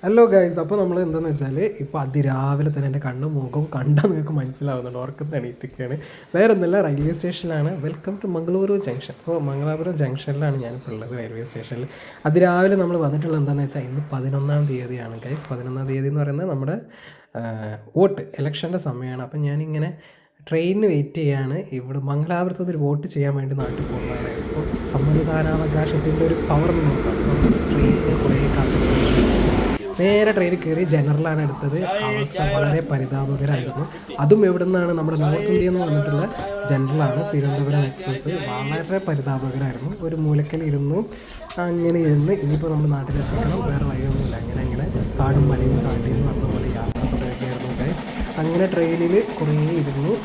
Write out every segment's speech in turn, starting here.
Hello guys, അപ്പോൾ നമ്മൾ എന്താണെന്ന് വെച്ചാൽ ഇപ്പോൾ അതിരാവിലെ തന്നെ എൻ്റെ കണ്ണും മുഖവും കണ്ടാൽ നിങ്ങൾക്ക് മനസ്സിലാവുന്നുണ്ട്. ഉറക്കത്തിന് എണീറ്റിരിക്കുകയാണ്. വേറെ ഒന്നുമില്ല, റെയിൽവേ സ്റ്റേഷനിലാണ്. Welcome to Mangaluru junction. അപ്പോൾ മംഗലാപുരം ജംഗ്ഷനിലാണ് ഞാനിപ്പോൾ ഉള്ളത്, റെയിൽവേ സ്റ്റേഷനിൽ. അതിരാവിലെ നമ്മൾ വന്നിട്ടുള്ളത് എന്താണെന്ന് വെച്ചാൽ ഇന്ന് 11-ാം തീയതിയാണ് ഗൈസ്. 11-ാം തീയതി എന്ന് പറയുന്നത് നമ്മുടെ വോട്ട് ഇലക്ഷൻ്റെ സമയമാണ്. അപ്പം ഞാനിങ്ങനെ ട്രെയിനിന് വെയിറ്റ് ചെയ്യാണ്. ഇവിടെ മംഗലാപുരത്ത് ഒരു വോട്ട് ചെയ്യാൻ വേണ്ടി നാട്ടിൽ പോകുന്നതാണ്. ഇപ്പോൾ സമ്മതിദാനാവകാശത്തിൻ്റെ ഒരു പവർ നോക്കാം. നമ്മൾ ട്രെയിനിന് കുറേ നേരെ ട്രെയിനിൽ കയറി ജനറലാണ് എടുത്തത്. അവസ്ഥ വളരെ പരിതാപകരമായിരുന്നു. അതും എവിടെ നിന്നാണ്, നമ്മുടെ നോർത്ത് ഇന്ത്യയിൽ നിന്ന് വന്നിട്ടുള്ള ജനറലാണ്, തിരുവനന്തപുരം എക്സ്പ്രസ്. വളരെ പരിതാപകരമായിരുന്നു. ഒരു മൂലക്കലിരുന്നു, അങ്ങനെ ഇരുന്ന് ഇനിയിപ്പോൾ നമ്മൾ നാട്ടിലെത്തിക്കണം, വേറെ വഴിയൊന്നുമില്ല. അങ്ങനെ കാടും മലയും കാട്ടിൽ പറഞ്ഞ പോലെ യാത്ര തുടരുകയായിരുന്നു. അങ്ങനെ ട്രെയിനിൽ കുറേ ഇരുന്നു.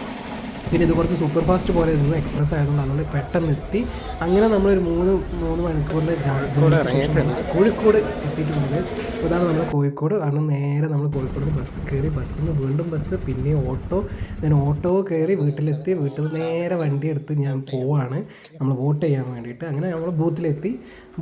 പിന്നെ ഇത് കുറച്ച് സൂപ്പർ ഫാസ്റ്റ് പോലെ ഇരുന്നു, എക്സ്പ്രസ് ആയതുകൊണ്ട് അതുകൊണ്ട് പെട്ടെന്ന് എത്തി. അങ്ങനെ നമ്മളൊരു മൂന്ന് മണിക്കൂറിൽ കോഴിക്കോട് എത്തിയിട്ടുണ്ട്. ഇതാണ് നമ്മൾ കോഴിക്കോട്. കാരണം നേരെ നമ്മൾ കോഴിക്കോട് ബസ് കയറി, ബസ്സിൽ നിന്ന് വീണ്ടും ബസ്, പിന്നെ ഓട്ടോ, ഞാൻ ഓട്ടോ കയറി വീട്ടിലെത്തി. വീട്ടിൽ നിന്ന് നേരെ വണ്ടി എടുത്ത് ഞാൻ പോവാണ് നമ്മൾ വോട്ട് ചെയ്യാൻ വേണ്ടിയിട്ട്. അങ്ങനെ നമ്മൾ ബൂത്തിലെത്തി.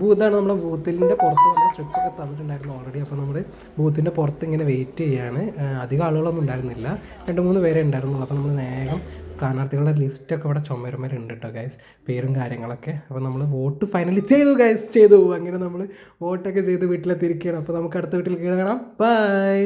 ബൂത്താണ്, നമ്മളെ ബൂത്തിൻ്റെ പുറത്ത് നമ്മൾ സ്ട്രിപ്പൊക്കെ തന്നിട്ടുണ്ടായിരുന്നു ഓൾറെഡി. അപ്പോൾ നമ്മൾ ബൂത്തിൻ്റെ പുറത്ത് ഇങ്ങനെ വെയിറ്റ് ചെയ്യാണ്. അധികം ആളുകളൊന്നും ഉണ്ടായിരുന്നില്ല, 2-3 പേരെ ഉണ്ടായിരുന്നുള്ളൂ. അപ്പോൾ നമ്മൾ വേഗം സ്ഥാനാർത്ഥികളുടെ ലിസ്റ്റൊക്കെ ഇവിടെ ചുമരുമരുണ്ട് കേട്ടോ ഗൈസ്, പേരും കാര്യങ്ങളൊക്കെ. അപ്പോൾ നമ്മൾ വോട്ട് ഫൈനലി ചെയ്തു ഗൈസ്, ചെയ്തു. അങ്ങനെ നമ്മൾ വോട്ടൊക്കെ ചെയ്ത് വീട്ടിലെത്തിയിരിക്കുകയാണ്. അപ്പോൾ നമുക്ക് അടുത്ത വീട്ടിൽ കാണാം. ബൈ.